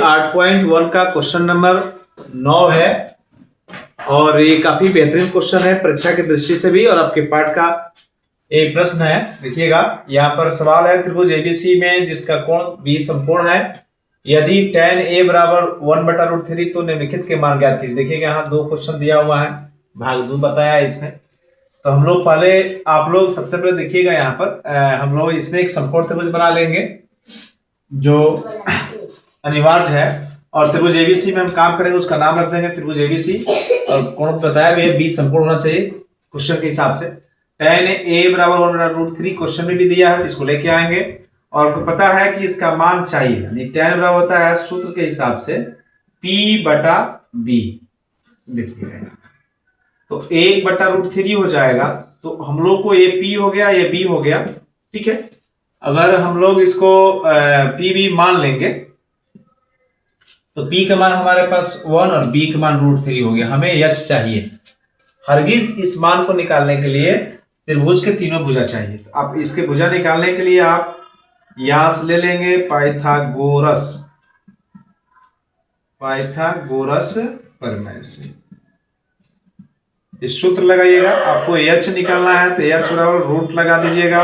8.1 का question number 9 है और ये काफी बेहतरीन क्वेश्चन है परीक्षा की दृष्टि से भी। और आपके पाठ का एक प्रश्न है, देखिएगा यहाँ पर सवाल है, त्रिभुज एबीसी में जिसका कोण बी समकोण है, यदि tan a बराबर 1/√3 तो निम्नलिखित के मान ज्ञात कीजिए। देखिएगा यहाँ दो क्वेश्चन दिया हुआ है, भाग 2 बताया है इसमें। तो हम लोग पहले, आप लोग सबसे पहले देखिएगा यहाँ पर हम लोग इसमें एक समकोण त्रिभुज बना लेंगे जो अनिवार्य है। और त्रिभुज एबीसी में हम काम करेंगे, उसका नाम रख देंगे त्रिभुज एबीसी। और कोण बताया भी है बी समकोण होना चाहिए क्वेश्चन के हिसाब से। tan a बराबर 1/√3 क्वेश्चन में भी दिया है, इसको लेके आएंगे। और आपको पता है कि इसका मान चाहिए, यानी tan बराबर होता है सूत्र के हिसाब से P/B। देखिए तो 1/√3 हो जाएगा, तो हम लोग को ये P हो गया, ये B हो गया, ठीक है। अगर हम लोग इसको PB मान लेंगे तो P का मान हमारे पास 1 और B का मान √3 हो गया। हमें H चाहिए। हरगिज इस मान को निकालने के लिए त्रिभुज के तीनों भुजा चाहिए। तो आप इसके भुजा निकालने के लिए आप यहां से ले लेंगे पाइथागोरस प्रमेय से इस सूत्र लगाइएगा। आपको H निकालना है तो H बराबर रूट लगा दीजिएगा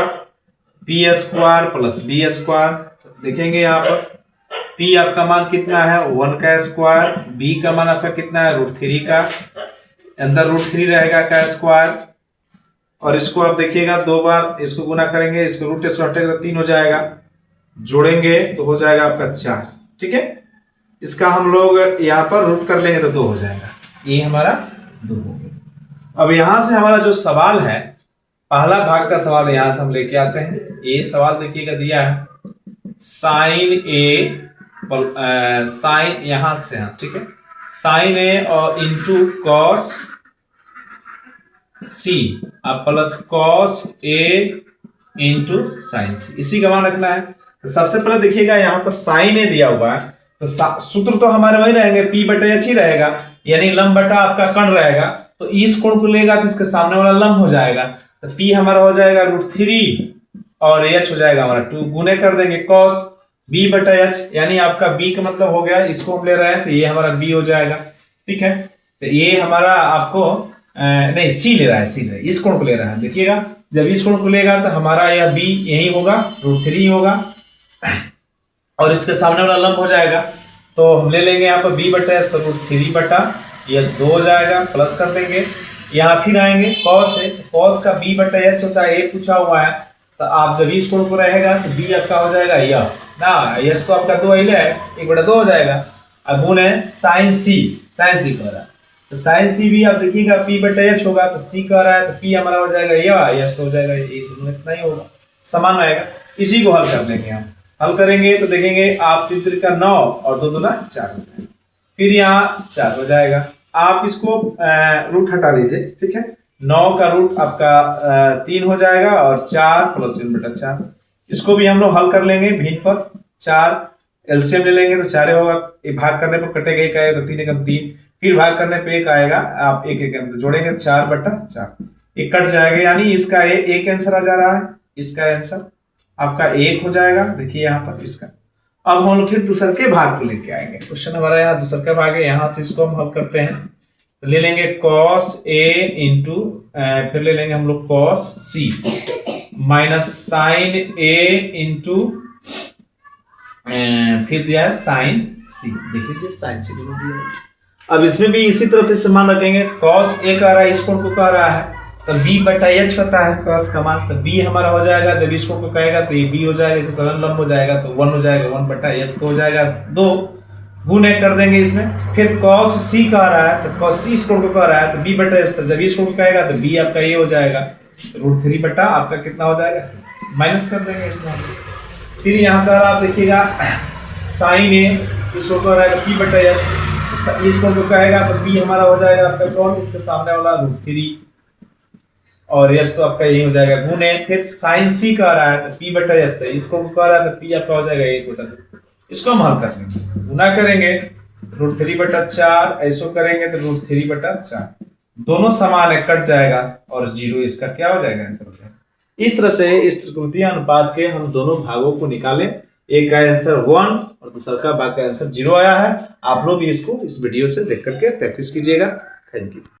P² + B²। देखेंगे यहाँ पर P आपका मान कितना है 1 का स्क्वायर, B का मान आपका कितना है √3 का, अंदर √3 रहेगा का स्क्वायर। और इसको आप देखिएगा 2 बार इसको गुना करेंगे, इसको रूट इसको हटेगा 3 हो जाएगा, जोड़ेंगे तो हो जाएगा आपका 4, ठीक है। इसका हम लोग यहाँ पर रूट कर लेंगे तो 2 हो जाएगा, ये हमारा 2 हो गया। अब यहाँ से हमारा जो सवाल है, पहला भाग का सवाल यहाँ से हम लेके आते हैं। ये सवाल देखिएगा दिया है साइन यहां से, ठीक है, साइन ए और into cos C plus cos A into sine C, इसी का मान रखना है। तो सबसे पहले देखिएगा यहाँ पर साइन ए दिया हुआ है, तो सूत्र तो हमारे वही रहेंगे, P/H ही रहेगा, यानी लंब बटा आपका कर्ण रहेगा। तो इस कोण को लेगा तो इसके सामने वाला लंब हो जाएगा, तो P हमारा हो जाएगा √3 और H हो जाएगा हमारा 2, गुने कर देंगे cos B/H, यानी आपका B का मतलब हो गया, इसको हम ले रहे हैं तो ये हमारा B हो जाएगा, ठीक है। तो ये हमारा आपको नहीं C ले रहा है, C ले रहा है, इस कोण को ले रहा है। देखिएगा जब इस कोण को लेगा तो हमारा यह B यही होगा, √3 होगा और इसके सामने वाला लंब हो जाएगा। तो हम ले लेंगे यहाँ पर B/H, तो √3/H 2 हो जाएगा, प्लस कर देंगे। यहाँ फिर आएंगे cos है, cos का B/H होता है, ये पूछा हुआ है। तो आप जब इस कोण को रहेगा तो B आपका हो जाएगा यह ना, H तो आपका 2 ही है, 1/2 हो जाएगा। अब गुण है साइन C कह रहा है, तो साइन C भी आप देखिएगा P/H होगा, तो C कह रहा है तो P हमारा हो जाएगा यह, H तो हो जाएगा ये, दोनों इतना ही होगा, समान आएगा। इसी को हल कर देंगे हम। हल करेंगे तो देखेंगे आप 3 का 9 और 2 दूना 4 हो जाएगा, फिर यहाँ 4 हो जाएगा। आप इसको रूट हटा लीजिए, ठीक है। 9 का रूट आपका 3 हो जाएगा और 4 + 1/4, इसको भी हम लोग हल कर लेंगे भिन्न पर। 4 एलसीएम ले लेंगे तो 4 होगा, एक भाग करने पर कटेगा 1 आएगा तो 3 एकम 3, फिर भाग करने पे 1 आएगा, आप 1 एकम जोड़ेंगे 4/4, एक कट जाएगा, यानी इसका एक आंसर आ जा रहा है, इसका आंसर आपका 1 हो जाएगा। देखिए यहाँ पर इसका। अब हम लोग फिर दूसरे के भाग को लेके आएंगे, क्वेश्चन हमारा यहाँ दूसरे का भाग है, यहाँ से इसको हम हल करते हैं। तो ले लेंगे cos A इंटू फिर ले लेंगे हम लोग cos C minus sine A into फिर दिया है साइन C, देख लीजिए साइन C दोनों दिया है। अब इसमें भी इसी तरह से समान रखेंगे, cos A कह रहा है, इस कोण को कह रहा है, तो B/H होता है cos का मान, तो B हमारा हो जाएगा, जब इस कोण को कहेगा तो ये B हो जाएगा, इसे सरल लंब हो जाएगा तो 1 हो जाएगा, 1/H तो हो जाएगा 2, गुने कर देंगे इसमें। फिर cos C कह रहा है, तो cos C इस कोण को कह रहा है, तो B/H, तो जब इस कोण को कहेगा तो B आपका ये हो जाएगा √3 बटा आपका कितना हो जाएगा, माइनस कर देंगे इसमें। फिर यहाँ पर आप देखिएगा साइन A इसको कह रहा है P/H, इस कोण को कहेगा तो B हमारा हो जाएगा आपका कौन, इसके सामने वाला √3 और H तो आपका यही हो जाएगा, गुने फिर साइन C कह रहा है तो P/H, इसको कह रहा है तो P आपका हो जाएगा 1/2, इसको हम हल कर लेंगे, गुना करेंगे √3/4, ऐसो करेंगे तो √3/4, दोनों समान है, कट जाएगा और 0 इसका क्या हो जाएगा, आंसर हो जाएगा। इस तरह से इस त्रिकोणीय अनुपात के हम दोनों भागों को निकालें एक का आंसर 1 और दूसरा का बाकी आंसर 0 आया है। आप लोग भी इसको इस वीडियो से देख करके प्रैक्टिस कीजिएगा। Thank you.